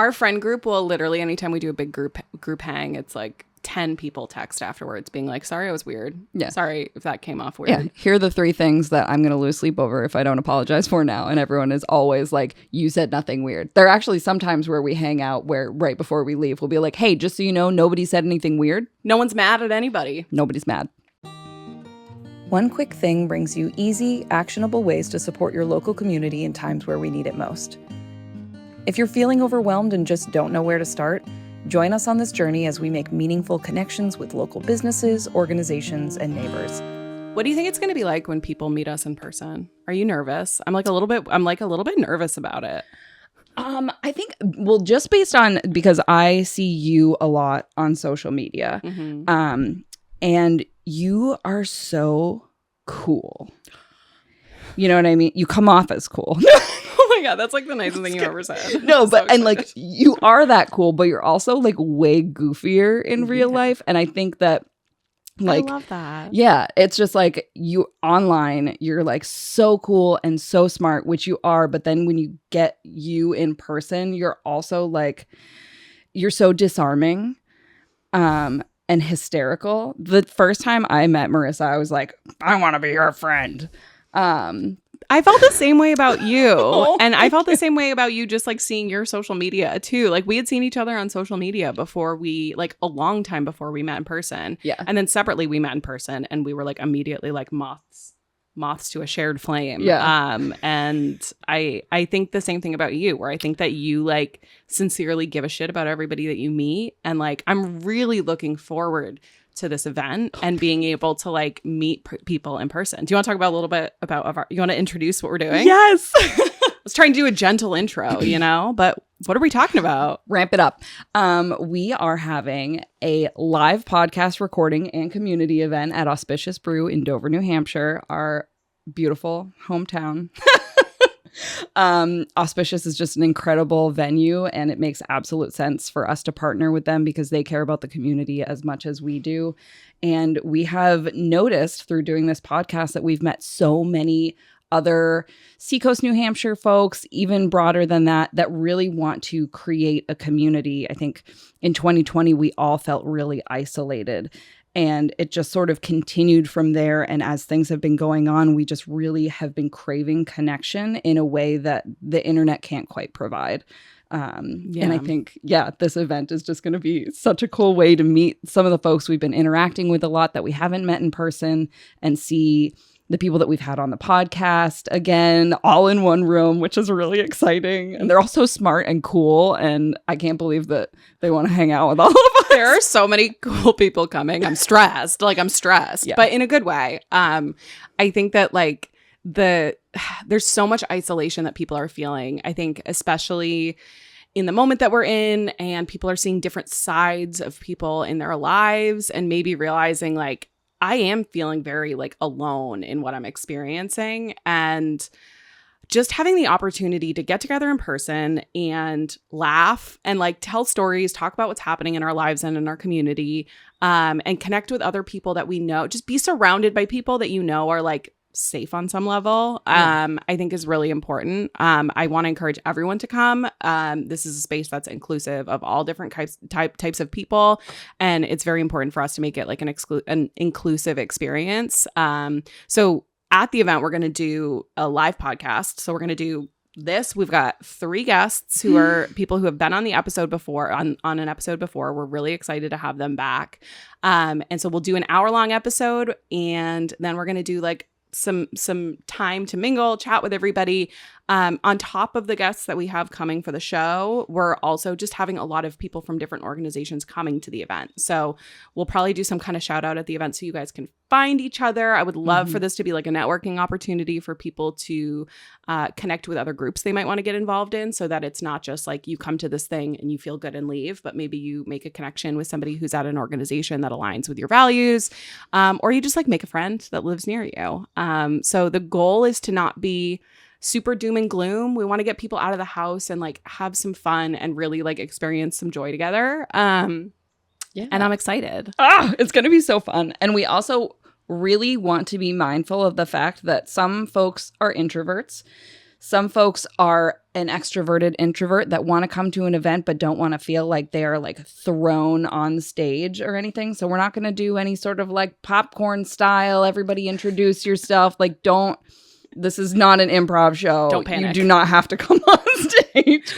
Our friend group will literally, anytime we do a big group hang, it's like 10 people text afterwards being like, sorry, I was weird. Yeah. Sorry if that came off weird. Yeah. Here are the 3 things that I'm going to lose sleep over if I don't apologize for now. And everyone is always like, you said nothing weird. There are actually sometimes where we hang out where right before we leave, we'll be like, hey, just so you know, nobody said anything weird. No one's mad at anybody. Nobody's mad. One Quick Thing brings you easy, actionable ways to support your local community in times where we need it most. If you're feeling overwhelmed and just don't know where to start, join us on this journey as we make meaningful connections with local businesses, organizations, and neighbors. What do you think it's going to be like when people meet us in person? Are you nervous? I'm a little bit nervous about it. I think, well, just based on, because I see you a lot on social media, and you are so cool. You know what I mean? You come off as cool. Oh my God, that's like the nicest thing you've ever said. No, but so and like you are that cool, but you're also like way goofier in real life. And I think that like I love that. Yeah, it's just like you online, you're like so cool and so smart, which you are, but then when you get you in person, you're also like you're so disarming and hysterical. The first time I met Marissa, I was like, I want to be your friend. I felt the same way about you. And I felt the same way about you just like seeing your social media too. Like we had seen each other on social media before we like a long time before we met in person. Yeah. And then separately we met in person and we were like immediately like moths to a shared flame. Yeah. And I think the same thing about you, where I think that you like sincerely give a shit about everybody that you meet. And like I'm really looking forward to this event and being able to like meet people in person. Do you want to talk about a little bit about you want to introduce what we're doing? Yes. Let's try and do a gentle intro, but what are we talking about? Ramp it up. We are having a live podcast recording and community event at Auspicious Brew in Dover, New Hampshire, our beautiful hometown. Auspicious is just an incredible venue, and it makes absolute sense for us to partner with them because they care about the community as much as we do. And we have noticed through doing this podcast that we've met so many other Seacoast, New Hampshire folks, even broader than that, that really want to create a community. I think in 2020, we all felt really isolated. And it just sort of continued from there. And as things have been going on, we just really have been craving connection in a way that the internet can't quite provide. And I think, this event is just going to be such a cool way to meet some of the folks we've been interacting with a lot that we haven't met in person and see the people that we've had on the podcast again, all in one room, which is really exciting. And they're all so smart and cool. And I can't believe that they want to hang out with all of us. There are so many cool people coming. I'm stressed. Yeah. But in a good way. I think that like there's so much isolation that people are feeling. I think especially in the moment that we're in, and people are seeing different sides of people in their lives and maybe realizing like, I am feeling very like alone in what I'm experiencing, and just having the opportunity to get together in person and laugh and like tell stories, talk about what's happening in our lives and in our community, and connect with other people that we know, just be surrounded by people that you know are like safe on some level, I think is really important. I want to encourage everyone to come. This is a space that's inclusive of all different types of people, and it's very important for us to make it like an inclusive experience. So at the event, we're going to do a live podcast. So we're going to do this. We've got 3 guests who are people who have been on the episode before, on an episode before. We're really excited to have them back. And so we'll do an hour-long episode, and then we're going to do like some time to mingle, chat with everybody. On top of the guests that we have coming for the show, we're also just having a lot of people from different organizations coming to the event. So we'll probably do some kind of shout out at the event so you guys can find each other. I would love for this to be like a networking opportunity for people to connect with other groups they might want to get involved in, so that it's not just like you come to this thing and you feel good and leave, but maybe you make a connection with somebody who's at an organization that aligns with your values, or you just like make a friend that lives near you. So the goal is to not be super doom and gloom. We want to get people out of the house and like have some fun and really like experience some joy together. And I'm excited. It's going to be so fun. And we also really want to be mindful of the fact that some folks are introverts. Some folks are an extroverted introvert that want to come to an event but don't want to feel like they're like thrown on stage or anything. So we're not going to do any sort of like popcorn style, everybody introduce yourself. Like this is not an improv show. Don't panic. You do not have to come on stage.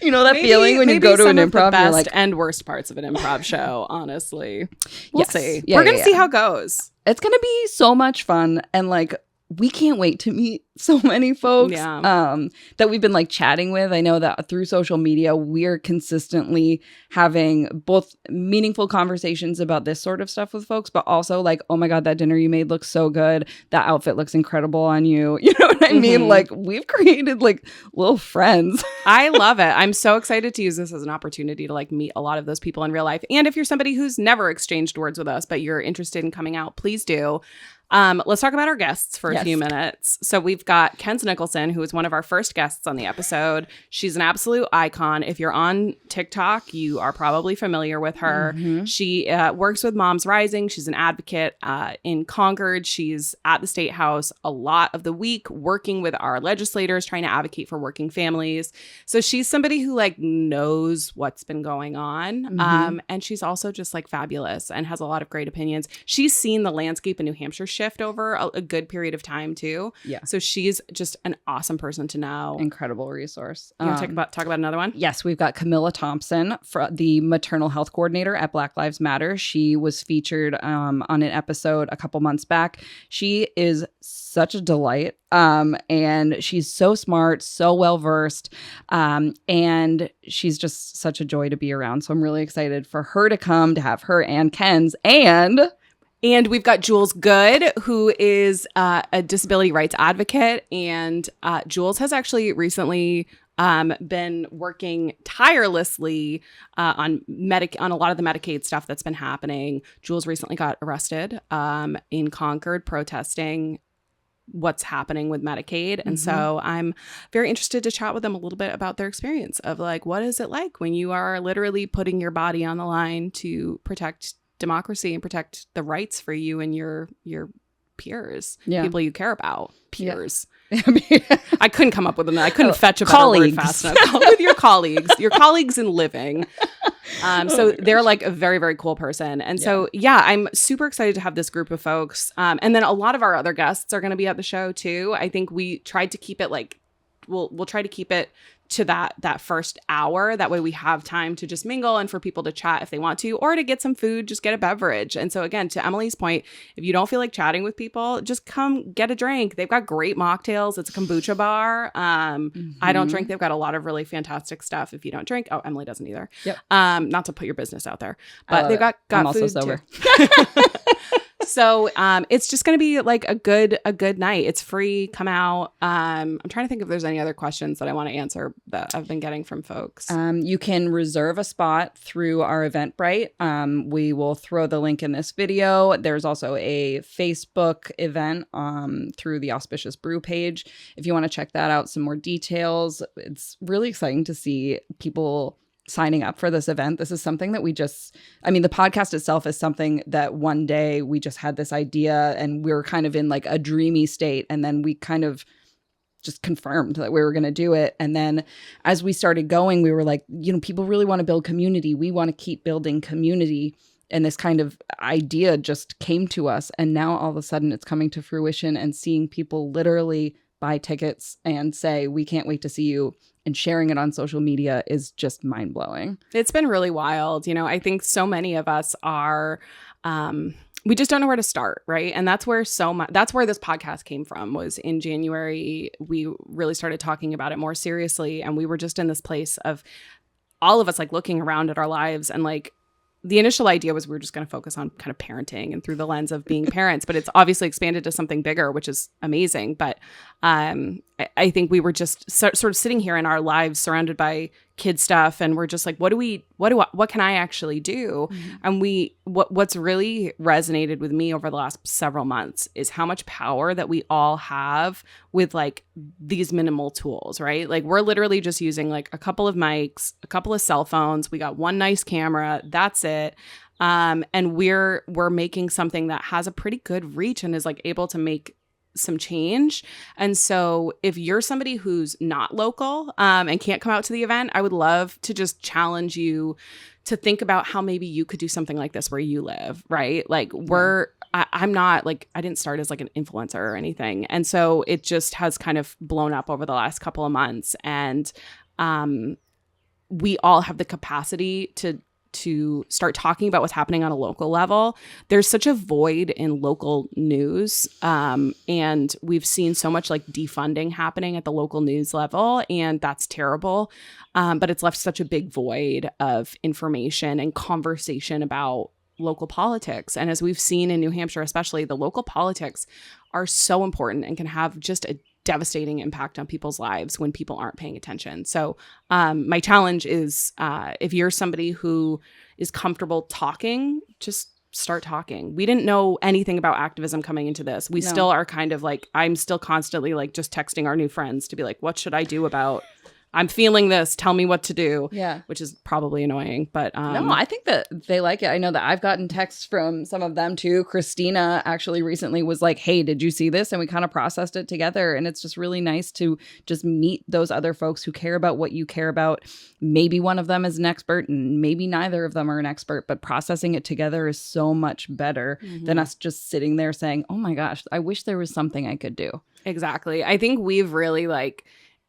You know that feeling when you go to an improv, the you're best like, and worst parts of an improv show, honestly. We'll Yes. see. Yeah, We're going to yeah, see yeah. how it goes. it's going to be so much fun. And like, we can't wait to meet so many folks that we've been like chatting with. I know that through social media, we're consistently having both meaningful conversations about this sort of stuff with folks, but also like, oh my God, that dinner you made looks so good. That outfit looks incredible on you. You know what I mean? Like, we've created like little friends. I love it. I'm so excited to use this as an opportunity to like meet a lot of those people in real life. And if you're somebody who's never exchanged words with us, but you're interested in coming out, please do. Let's talk about our guests for a few minutes. So we've got Kenz Nicholson, who is one of our first guests on the episode. She's an absolute icon. If you're on TikTok, you are probably familiar with her. She works with Moms Rising. She's an advocate in Concord. She's at the State House a lot of the week, working with our legislators, trying to advocate for working families. So she's somebody who like knows what's been going on. And she's also just like fabulous and has a lot of great opinions. She's seen the landscape in New Hampshire shift over a good period of time too. Yeah. So she's just an awesome person to know. Incredible resource. You want to talk about another one? Yes, we've got Camilla Thompson, the maternal health coordinator at Black Lives Matter. She was featured on an episode a couple months back. She is such a delight. And she's so smart, so well-versed. And she's just such a joy to be around. So I'm really excited for her to come, to have her and Ken's And we've got Jules Good, who is a disability rights advocate. And Jules has actually recently been working tirelessly on a lot of the Medicaid stuff that's been happening. Jules recently got arrested in Concord protesting what's happening with Medicaid. And so I'm very interested to chat with them a little bit about their experience of like, what is it like when you are literally putting your body on the line to protect democracy and protect the rights for you and your peers, people you care about, peers. I couldn't come up with I couldn't fetch a better word fast enough. With your colleagues in living. So they're like a very, very cool person. And so, I'm super excited to have this group of folks. And then a lot of our other guests are going to be at the show too. I think we tried to keep it like, we'll try to keep it to that first hour. That way we have time to just mingle and for people to chat if they want to, or to get some food, just get a beverage. And so again, to Emily's point, if you don't feel like chatting with people, just come get a drink. They've got great mocktails. It's a kombucha bar. I don't drink. They've got a lot of really fantastic stuff if you don't drink. Oh, Emily doesn't either. Yep. Not to put your business out there, but they've got I'm also food sober. too. So it's just going to be like a good night. It's free. Come out. I'm trying to think if there's any other questions that I want to answer that I've been getting from folks. You can reserve a spot through our Eventbrite. We will throw the link in this video. There's also a Facebook event through the Auspicious Brew page. If you want to check that out, some more details. It's really exciting to see people signing up for this event. This is something that the podcast itself is something that one day we just had this idea and we were kind of in like a dreamy state. And then we kind of just confirmed that we were going to do it. And then as we started going, we were like, people really want to build community. We want to keep building community. And this kind of idea just came to us. And now all of a sudden it's coming to fruition and seeing people literally buy tickets and say, we can't wait to see you. And sharing it on social media is just mind blowing. It's been really wild. I think so many of us are, we just don't know where to start. Right. And that's where this podcast came from. Was in January, we really started talking about it more seriously. And we were just in this place of all of us like looking around at our lives and like, the initial idea was we were just going to focus on kind of parenting and through the lens of being parents, but it's obviously expanded to something bigger, which is amazing. But I think we were just sort of sitting here in our lives surrounded by kid stuff. And we're just like, what can I actually do? And what's really resonated with me over the last several months is how much power that we all have with like these minimal tools, right? Like we're literally just using like a couple of mics, a couple of cell phones. We got one nice camera. That's it. And we're making something that has a pretty good reach and is like able to make some change. And so if you're somebody who's not local and can't come out to the event, I would love to just challenge you to think about how maybe you could do something like this where you live, right? Like I'm not like, I didn't start as like an influencer or anything. And so it just has kind of blown up over the last couple of months. And we all have the capacity to start talking about what's happening on a local level. There's such a void in local news. And we've seen so much like defunding happening at the local news level, and that's terrible. But it's left such a big void of information and conversation about local politics. And as we've seen in New Hampshire, especially, the local politics are so important and can have just a devastating impact on people's lives when people aren't paying attention. So my challenge is if you're somebody who is comfortable talking, just start talking. We didn't know anything about activism coming into this. We still are kind of like, I'm still constantly like just texting our new friends to be like, what should I do about I'm feeling this. Tell me what to do. Yeah. Which is probably annoying. But no, I think that they like it. I know that I've gotten texts from some of them too. Christina actually recently was like, hey, did you see this? And we kind of processed it together. And it's just really nice to just meet those other folks who care about what you care about. Maybe one of them is an expert and maybe neither of them are an expert, but processing it together is so much better than us just sitting there saying, oh my gosh, I wish there was something I could do. Exactly. I think we've really like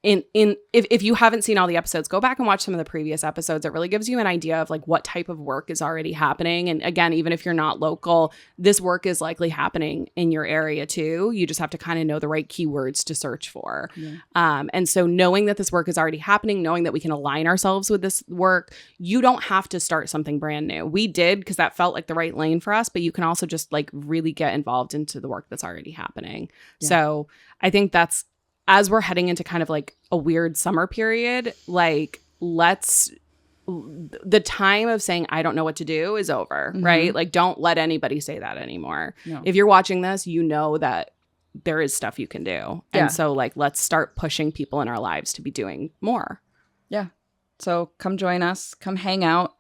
if you haven't seen all the episodes, go back and watch some of the previous episodes. It really gives you an idea of like what type of work is already happening. And again, even if you're not local, this work is likely happening in your area too. You just have to kind of know the right keywords to search for. Yeah. And so knowing that this work is already happening, knowing that we can align ourselves with this work, you don't have to start something brand new. We did because that felt like the right lane for us, but you can also just like really get involved into the work that's already happening. Yeah. So I think that's, as we're heading into kind of like a weird summer period, like the time of saying, I don't know what to do is over, right? Like, don't let anybody say that anymore. No. If you're watching this, you know that there is stuff you can do. Yeah. And so like, let's start pushing people in our lives to be doing more. Yeah. So come join us, come hang out.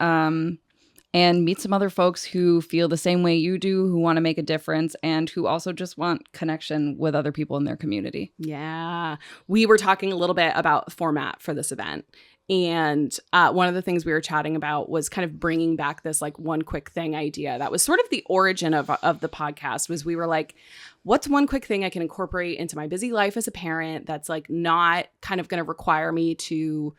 And meet some other folks who feel the same way you do, who want to make a difference, and who also just want connection with other people in their community. Yeah. We were talking a little bit about format for this event. And one of the things we were chatting about was kind of bringing back this like one quick thing idea. That was sort of the origin of the podcast. Was we were like, what's one quick thing I can incorporate into my busy life as a parent that's like not kind of going to require me to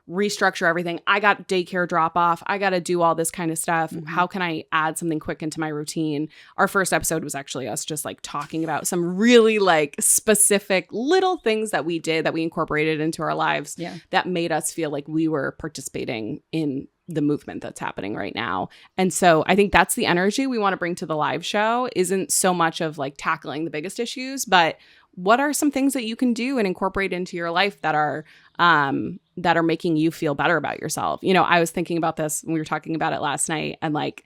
restructure everything. I got daycare drop off. I got to do all this kind of stuff. How can I add something quick into my routine? Our first episode was actually us just like talking about some really like specific little things that we did that we incorporated into our lives that made us feel like we were participating in the movement that's happening right now. And so I think that's the energy we want to bring to the live show. Isn't so much of like tackling the biggest issues, but what are some things that you can do and incorporate into your life that are making you feel better about yourself? You know, I was thinking about this when we were talking about it last night, and like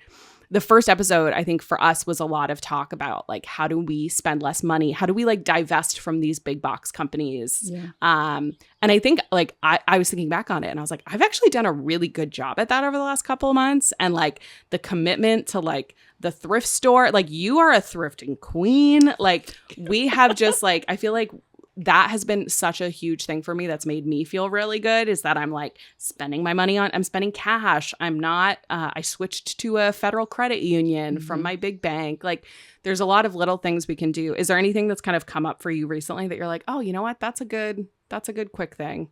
the first episode, I think for us was a lot of talk about like, how do we spend less money? How do we like divest from these big box companies? Yeah. And I think like I was thinking back on it and I was like, I've actually done a really good job at that over the last couple of months. And like the commitment to like the thrift store, like you are a thrifting queen. Like we have just like, I feel like that has been such a huge thing for me that's made me feel really good, is that I'm like spending my money I'm spending cash. I'm not, I switched to a federal credit union from my big bank. Like there's a lot of little things we can do. Is there anything that's kind of come up for you recently that you're like, oh, you know what? That's a good quick thing.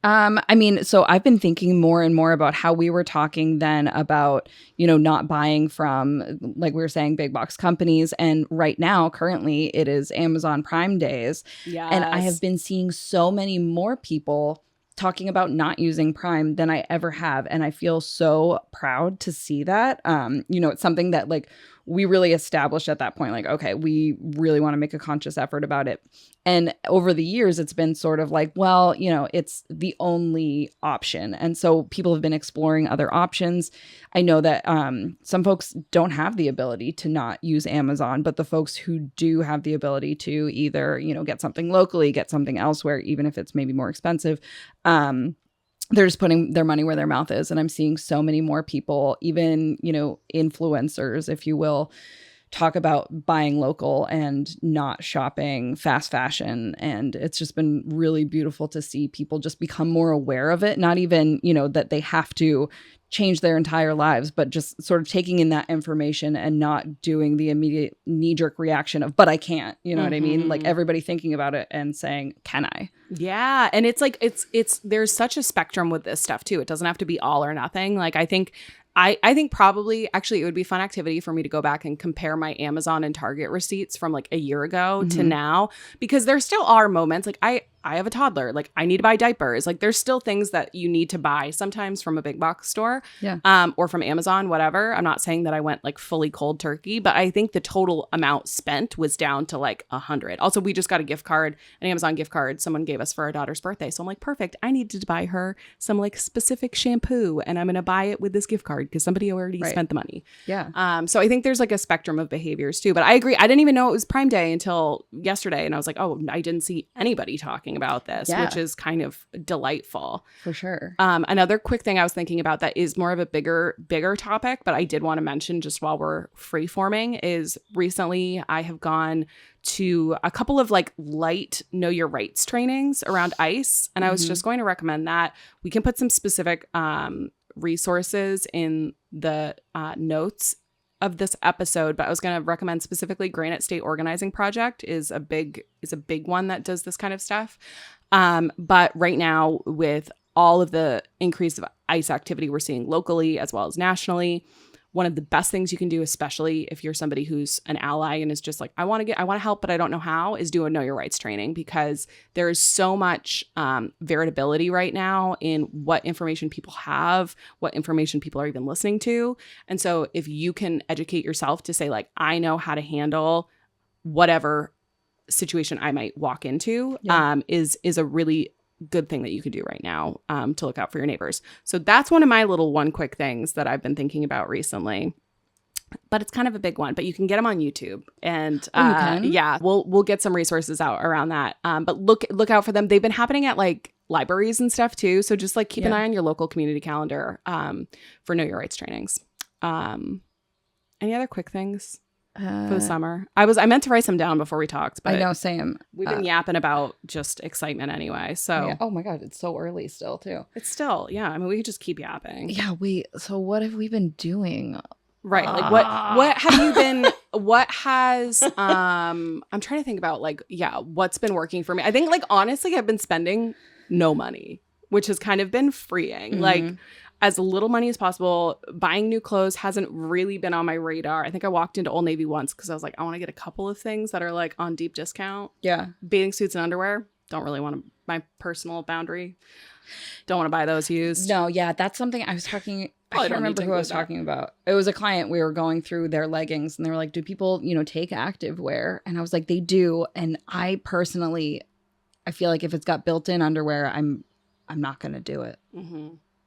I mean, so I've been thinking more and more about how we were talking then about, you know, not buying from, like we were saying, big box companies. And right now, currently, it is Amazon Prime days. Yes. And I have been seeing so many more people talking about not using Prime than I ever have. And I feel so proud to see that. You know, it's something that like we really established at that point, like, okay, we really want to make a conscious effort about it. And over the years, it's been sort of like, well, you know, it's the only option. And so people have been exploring other options. I know that some folks don't have the ability to not use Amazon, but the folks who do have the ability to either, you know, get something locally, get something elsewhere, even if it's maybe more expensive, they're just putting their money where their mouth is. And I'm seeing so many more people, even, you know, influencers, if you will, talk about buying local and not shopping fast fashion. And it's just been really beautiful to see people just become more aware of it. Not even, that they have to change their entire lives, but just sort of taking in that information and not doing the immediate knee-jerk reaction of, but I can't, you know what I mean? Like everybody thinking about it and saying, can I? Yeah. And it's like, there's such a spectrum with this stuff too. It doesn't have to be all or nothing. Like I think probably actually it would be a fun activity for me to go back and compare my Amazon and Target receipts from like a year ago to now, because there still are moments like I have a toddler, like I need to buy diapers. Like there's still things that you need to buy sometimes from a big box store, or from Amazon, whatever. I'm not saying that I went like fully cold turkey, but I think the total amount spent was down to like 100. Also, we just got a gift card, an Amazon gift card someone gave us for our daughter's birthday. So I'm like, perfect. I need to buy her some like specific shampoo, and I'm going to buy it with this gift card because somebody already spent the money. Yeah. So I think there's like a spectrum of behaviors too, but I agree. I didn't even know it was Prime Day until yesterday. And I was like, oh, I didn't see anybody talking about this, which is kind of delightful. For sure. Another quick thing I was thinking about that is more of a bigger topic, but I did want to mention just while we're freeforming is recently I have gone to a couple of like light know your rights trainings around ICE. And I was just going to recommend that. We can put some specific resources in the notes of this episode, but I was going to recommend specifically Granite State Organizing Project is a big one that does this kind of stuff. But right now, with all of the increase of ICE activity we're seeing locally as well as nationally, one of the best things you can do, especially if you're somebody who's an ally and is just like, I want to help, but I don't know how, is do a know your rights training, because there is so much variability right now in what information people have, what information people are even listening to. And so if you can educate yourself to say like, I know how to handle whatever situation I might walk into, is a really good thing that you could do right now, to look out for your neighbors. So that's one of my little one quick things that I've been thinking about recently, but it's kind of a big one, but you can get them on YouTube, and we'll get some resources out around that. But look out for them. They've been happening at like libraries and stuff too. So just like keep an eye on your local community calendar, for know your rights trainings. Any other quick things for the summer? I meant to write some down before we talked, but I know, same. We've been yapping about just excitement anyway. So oh my God, it's so early still too. It's still, I mean, we could just keep yapping. Yeah, so what have we been doing? Right. Like what have you been, what has, I'm trying to think about like, what's been working for me. I think like, honestly, I've been spending no money, which has kind of been freeing. Like as little money as possible. Buying new clothes hasn't really been on my radar. I think I walked into Old Navy once because I was like, I want to get a couple of things that are like on deep discount. Yeah. Bathing suits and underwear. Don't really want to, my personal boundary. Don't want to buy those used. No, that's something I was talking. I can't remember who I was talking about. It was a client. We were going through their leggings and they were like, do people, take active wear? And I was like, they do. And I personally, I feel like if it's got built-in underwear, I'm not going to do it.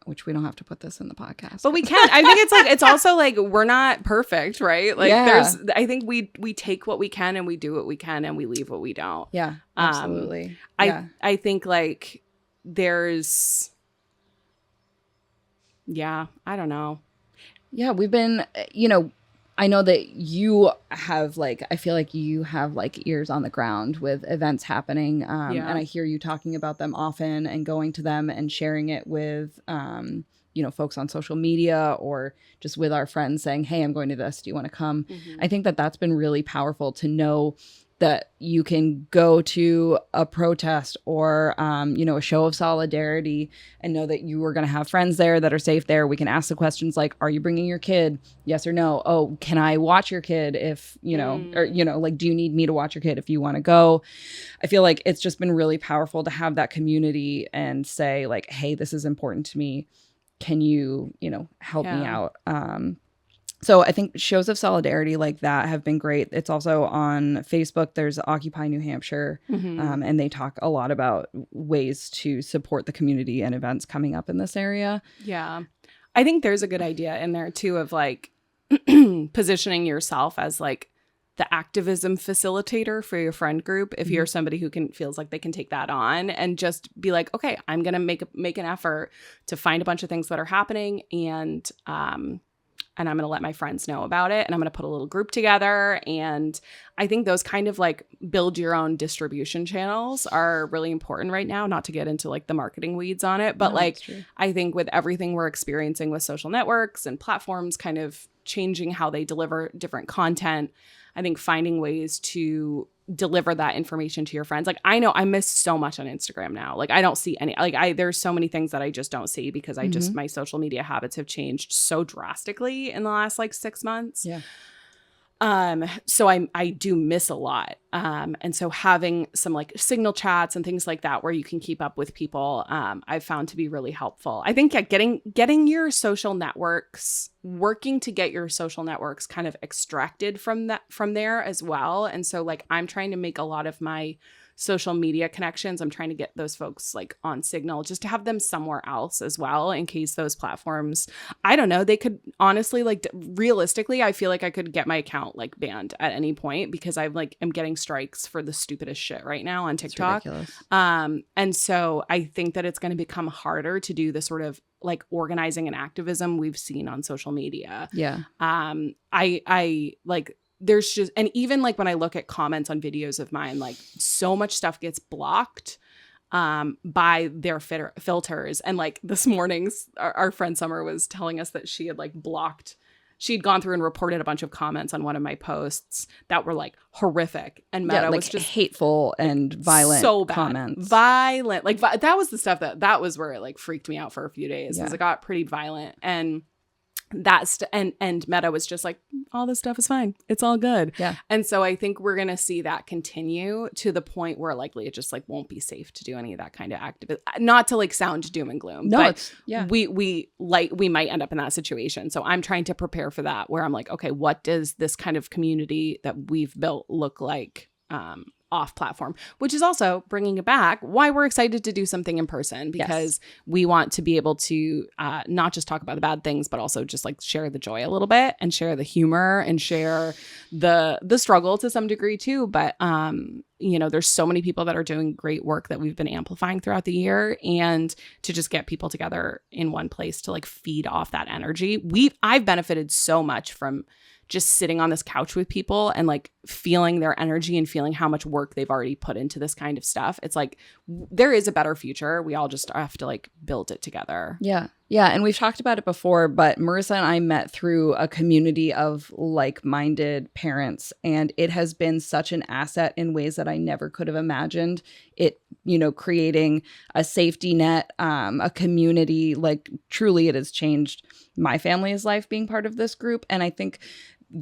Which we don't have to put this in the podcast. But we can. I think it's like, it's also like, we're not perfect, right? Like I think we take what we can and we do what we can and we leave what we don't. Yeah, absolutely. I think like there's, I don't know. Yeah, we've been, I know that you have like, I feel like you have like ears on the ground with events happening. And I hear you talking about them often and going to them and sharing it with, folks on social media or just with our friends saying, hey, I'm going to this. Do you want to come? I think that that's been really powerful to know that you can go to a protest or, a show of solidarity and know that you are going to have friends there that are safe there. We can ask the questions like, are you bringing your kid? Yes or no? Oh, can I watch your kid if, or, like, do you need me to watch your kid if you want to go? I feel like it's just been really powerful to have that community and say like, hey, this is important to me. Can you, help me out? So I think shows of solidarity like that have been great. It's also on Facebook. There's Occupy New Hampshire, and they talk a lot about ways to support the community and events coming up in this area. Yeah. I think there's a good idea in there too of like positioning yourself as like the activism facilitator for your friend group. If you're somebody who feels like they can take that on and just be like, okay, I'm going to make an effort to find a bunch of things that are happening and and I'm going to let my friends know about it, and I'm going to put a little group together. And I think those kind of like build your own distribution channels are really important right now, not to get into like the marketing weeds on it. But like, I think with everything we're experiencing with social networks and platforms kind of changing how they deliver different content, I think finding ways to deliver that information to your friends. Like, I know I miss so much on Instagram now. Like, I don't see any, like there's so many things that I just don't see because I just, my social media habits have changed so drastically in the last like 6 months. Yeah. So I do miss a lot. And so having some like signal chats and things like that where you can keep up with people, I've found to be really helpful. I think getting your social networks, working to get your social networks kind of extracted from there as well. And so like, I'm trying to make a lot of my social media connections. I'm trying to get those folks like on Signal just to have them somewhere else as well in case those platforms, I don't know, they could honestly like realistically, I feel like I could get my account like banned at any point because I'm getting strikes for the stupidest shit right now on TikTok. And so I think that it's going to become harder to do the sort of like organizing and activism we've seen on social media. Yeah. I like there's just, and even like when I look at comments on videos of mine, like so much stuff gets blocked by their filters. And like this morning, our friend Summer was telling us that she had like she'd gone through and reported a bunch of comments on one of my posts that were like horrific. And Meta was just hateful and violent, so bad. Comments. Violent. Like that was the stuff that was where it like freaked me out for a few days because it got pretty violent. And and Meta was just like, all this stuff is fine. It's all good. Yeah. And so I think we're going to see that continue to the point where likely it just like won't be safe to do any of that kind of activism. Not to like sound doom and gloom, but we might end up in that situation. So I'm trying to prepare for that where I'm like, okay, what does this kind of community that we've built look like off platform, which is also bringing it back why we're excited to do something in person because we want to be able to not just talk about the bad things, but also just like share the joy a little bit and share the humor and share the struggle to some degree too. But you know, there's so many people that are doing great work that we've been amplifying throughout the year, and to just get people together in one place to like feed off that energy. I've benefited so much from just sitting on this couch with people and like feeling their energy and feeling how much work they've already put into this kind of stuff. It's like there is a better future. We all just have to like build it together. Yeah. Yeah. And we've talked about it before, but Marissa and I met through a community of like-minded parents, and it has been such an asset in ways that I never could have imagined. It, you know, creating a safety net, a community, like truly it has changed my family's life being part of this group. And I think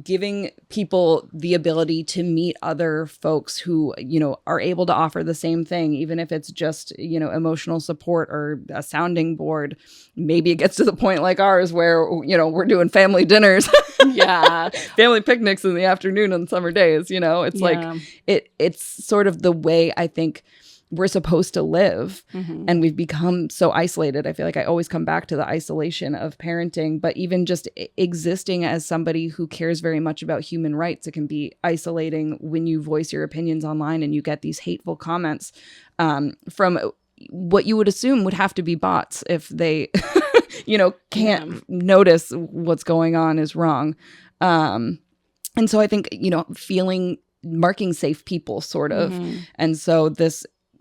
giving people the ability to meet other folks who, you know, are able to offer the same thing, even if it's just, you know, emotional support or a sounding board. Maybe it gets to the point like ours where, you know, we're doing family dinners. Yeah. Family picnics in the afternoon on summer days, you know, it's like, it's sort of the way I think we're supposed to live. And we've become so isolated. I feel like I always come back to the isolation of parenting, but even just existing as somebody who cares very much about human rights, it can be isolating when you voice your opinions online and you get these hateful comments from what you would assume would have to be bots if they, you know, can't notice what's going on is wrong. And so I think, you know, marking safe people sort of. And so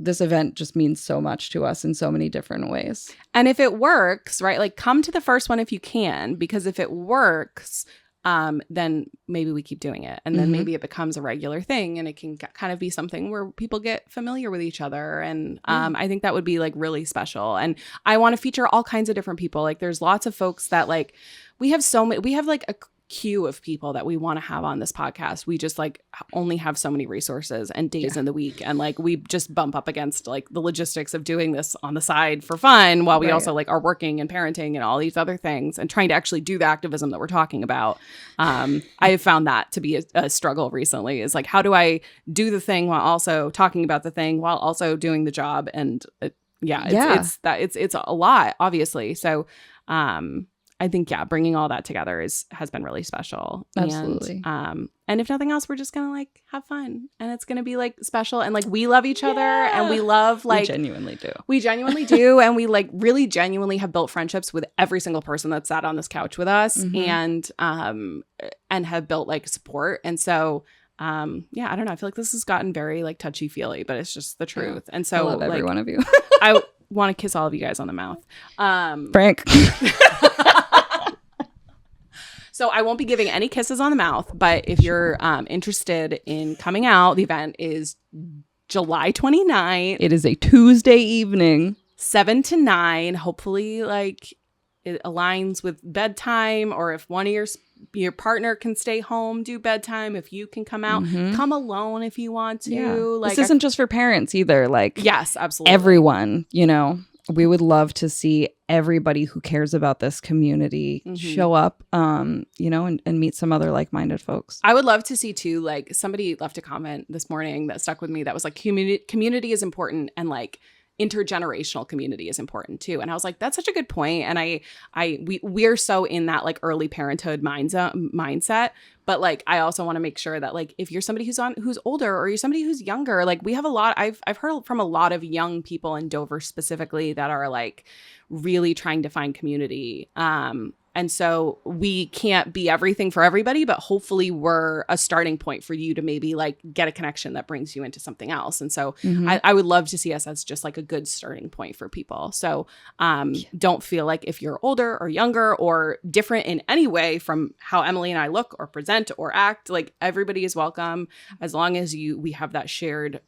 this event just means so much to us in so many different ways. And if it works, right, like come to the first one if you can, because if it works, then maybe we keep doing it. And then maybe it becomes a regular thing and it can kind of be something where people get familiar with each other. And I think that would be like really special. And I want to feature all kinds of different people. Like there's lots of folks that like, we have like a queue of people that we want to have on this podcast. We just like only have so many resources and days in the week, and like we just bump up against like the logistics of doing this on the side for fun while we also like are working and parenting and all these other things and trying to actually do the activism that we're talking about. I have found that to be a struggle recently, is like, how do I do the thing while also talking about the thing while also doing the job? And it's a lot, obviously. So I think, yeah, bringing all that together has been really special. Absolutely. And if nothing else, we're just gonna like have fun, and it's gonna be like special, and like we love each other, and we love like we genuinely do, and we like really genuinely have built friendships with every single person that sat on this couch with us, and have built like support, and so yeah, I don't know, I feel like this has gotten very like touchy feely, but it's just the truth, and so I love every one of you. I want to kiss all of you guys on the mouth, Frank. So I won't be giving any kisses on the mouth, but if you're interested in coming out, the event is July 29th. It is a Tuesday evening. 7 to 9. Hopefully, like, it aligns with bedtime, or if one of your partner can stay home, do bedtime. If you can come out, come alone if you want to. Yeah. Like, this isn't just for parents either. Like, yes, absolutely. Everyone, you know. We would love to see everybody who cares about this community show up, you know, and meet some other like-minded folks. I would love to see too, like, somebody left a comment this morning that stuck with me that was like, community is important, and like intergenerational community is important too. And I was like, that's such a good point. And we're so in that like early parenthood mindset. But like, I also want to make sure that like, if you're somebody who's older, or you're somebody who's younger, like we have a lot, I've heard from a lot of young people in Dover specifically that are like really trying to find community. And so we can't be everything for everybody, but hopefully we're a starting point for you to maybe like get a connection that brings you into something else. And so I would love to see us as just like a good starting point for people. So don't feel like if you're older or younger or different in any way from how Emily and I look or present or act, like everybody is welcome, as long as we have that shared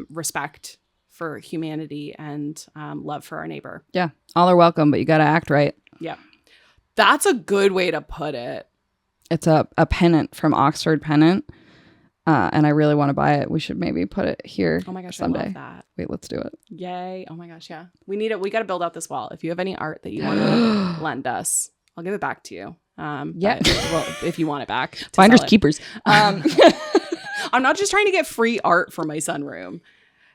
respect for humanity and love for our neighbor. Yeah, all are welcome, but you got to act right. Yeah. That's a good way to put it. It's a pennant from Oxford Pennant, and I really want to buy it. We should maybe put it here. Oh my gosh, someday. I love that. Wait, let's do it. Yay. Oh my gosh, yeah. We need it. We got to build out this wall. If you have any art that you want to lend us, I'll give it back to you. Yeah. Well, if you want it back. Finders keepers. I'm not just trying to get free art for my sunroom.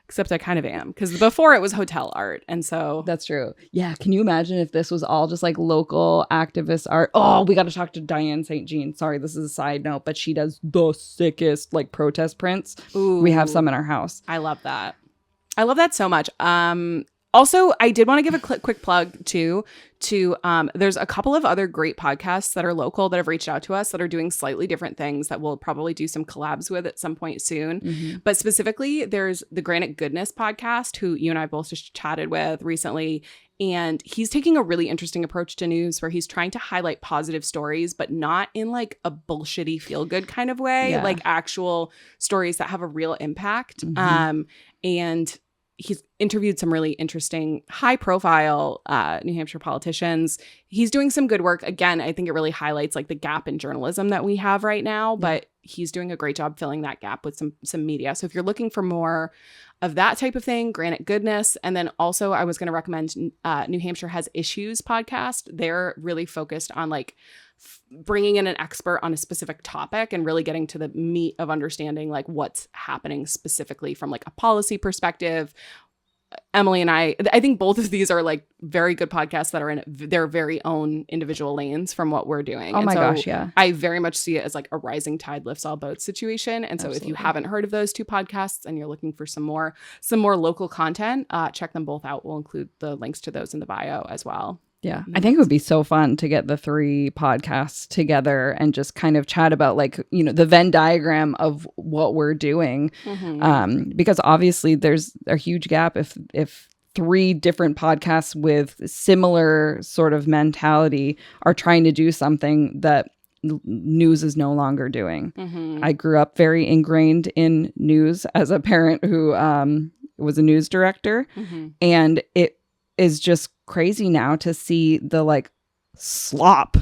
Except I kind of am, because before it was hotel art. And so that's true. Yeah. Can you imagine if this was all just like local activist art? Oh, we got to talk to Diane St. Jean. Sorry, this is a side note, but she does the sickest like protest prints. Ooh, we have some in our house. I love that. I love that so much. Also, I did want to give a quick plug too to there's a couple of other great podcasts that are local that have reached out to us that are doing slightly different things that we'll probably do some collabs with at some point soon. But specifically, there's the Granite Goodness podcast, who you and I both just chatted with recently. And he's taking a really interesting approach to news where he's trying to highlight positive stories, but not in like a bullshitty feel good kind of way, like actual stories that have a real impact. And he's interviewed some really interesting high profile New Hampshire politicians. He's doing some good work. Again, I think it really highlights like the gap in journalism that we have right now, but he's doing a great job filling that gap with some media. So if you're looking for more of that type of thing, Granite Goodness. And then also I was going to recommend New Hampshire Has Issues podcast. They're really focused on like bringing in an expert on a specific topic and really getting to the meat of understanding like what's happening specifically from like a policy perspective. Emily and I think both of these are like very good podcasts that are in their very own individual lanes from what we're doing. Oh my gosh, yeah. I very much see it as like a rising tide lifts all boats situation. And so if you haven't heard of those two podcasts and you're looking for some more local content, check them both out. We'll include the links to those in the bio as well. Yeah, I think it would be so fun to get the 3 podcasts together and just kind of chat about like, you know, the Venn diagram of what we're doing. Because obviously there's a huge gap if 3 different podcasts with similar sort of mentality are trying to do something that news is no longer doing. I grew up very ingrained in news as a parent who was a news director, and it is just crazy now to see the like slop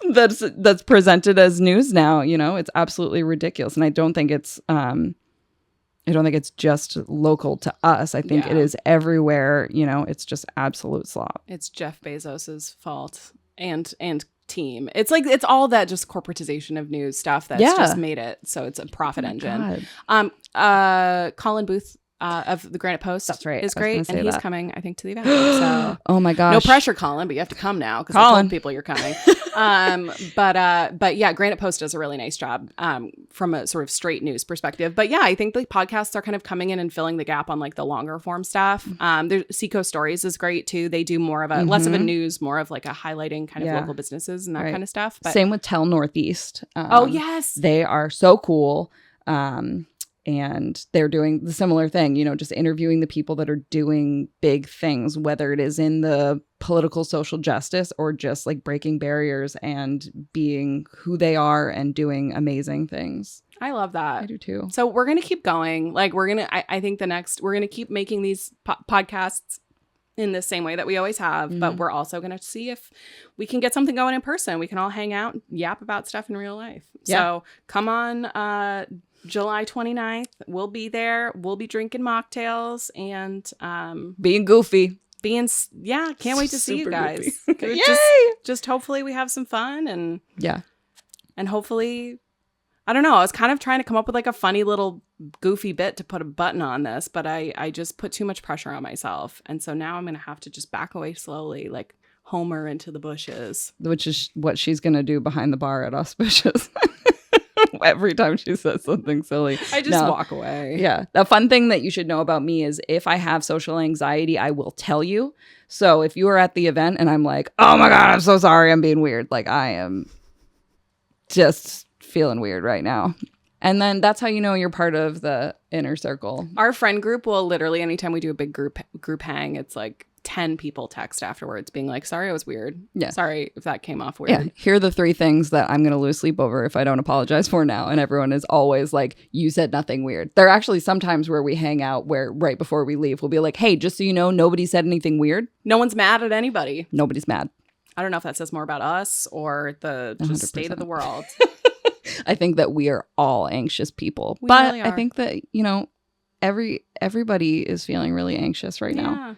that's presented as news now. You know, it's absolutely ridiculous, and I don't think it's just local to us. I think it is everywhere. You know, it's just absolute slop. It's Jeff Bezos's fault and team. It's like it's all that just corporatization of news stuff that's just made it so it's a profit engine. Colin Booth of the Granite Post. That's right. Is I was gonna great, say and he's that. coming, I think, to the event. So Oh my gosh. no pressure, Colin, but you have to come now because I told people you're coming. But yeah, Granite Post does a really nice job from a sort of straight news perspective. But yeah, I think the podcasts are kind of coming in and filling the gap on like the longer form stuff. Seacoast Stories is great too. They do more of a less of a news, more of like a highlighting kind of local businesses and that kind of stuff. But same with Tell Northeast. Oh yes, they are so cool. And they're doing the similar thing, you know, just interviewing the people that are doing big things, whether it is in the political social justice or just like breaking barriers and being who they are and doing amazing things. I love that. I do too. So we're going to keep going. Like I think we're going to keep making these podcasts in the same way that we always have, but we're also going to see if we can get something going in person. We can all hang out and yap about stuff in real life. Yeah. So come on, July 29th. We'll be there. We'll be drinking mocktails and being goofy. Can't wait to see you guys. Yay! Just hopefully we have some fun and hopefully, I don't know. I was kind of trying to come up with like a funny little goofy bit to put a button on this, but I just put too much pressure on myself. And so now I'm going to have to just back away slowly, like Homer into the bushes. Which is what she's going to do behind the bar at Auspicious. Every time she says something silly, I just walk away. Yeah. The fun thing that you should know about me is if I have social anxiety, I will tell you. So if you are at the event and I'm like, oh my God, I'm so sorry, I'm being weird. Like I am just feeling weird right now. And then that's how you know you're part of the inner circle. Our friend group will literally, anytime we do a big group hang, it's like 10 people text afterwards being like, sorry, I was weird. Yeah. Sorry if that came off weird. Yeah. Here are the 3 things that I'm going to lose sleep over if I don't apologize for now. And everyone is always like, you said nothing weird. There are actually sometimes where we hang out where right before we leave, we'll be like, hey, just so you know, nobody said anything weird. No one's mad at anybody. Nobody's mad. I don't know if that says more about us or the just 100%. State of the world. I think that we are all anxious people. We but really are. I think that, you know, everybody is feeling really anxious right now.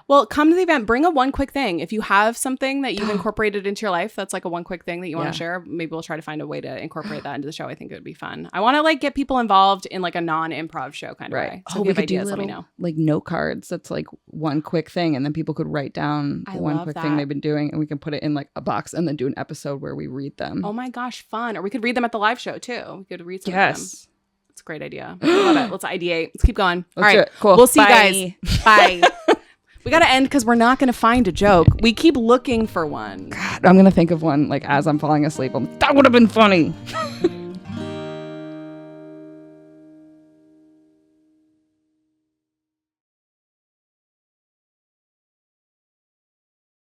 Well, come to the event. Bring a one quick thing. If you have something that you've incorporated into your life, that's like a one quick thing that you want to share. Maybe we'll try to find a way to incorporate that into the show. I think it would be fun. I want to like get people involved in like a non-improv show kind of way. So if you have ideas, let me know. Like note cards. That's like one quick thing, and then people could write down one quick thing they've been doing, and we can put it in like a box, and then do an episode where we read them. Oh my gosh, fun! Or we could read them at the live show too. We could read some of them. It's a great idea. I love it. Let's ideate. Let's keep going. All right, cool. We'll see you guys. Bye. We got to end because we're not going to find a joke. We keep looking for one. God, I'm going to think of one like as I'm falling asleep. That would have been funny.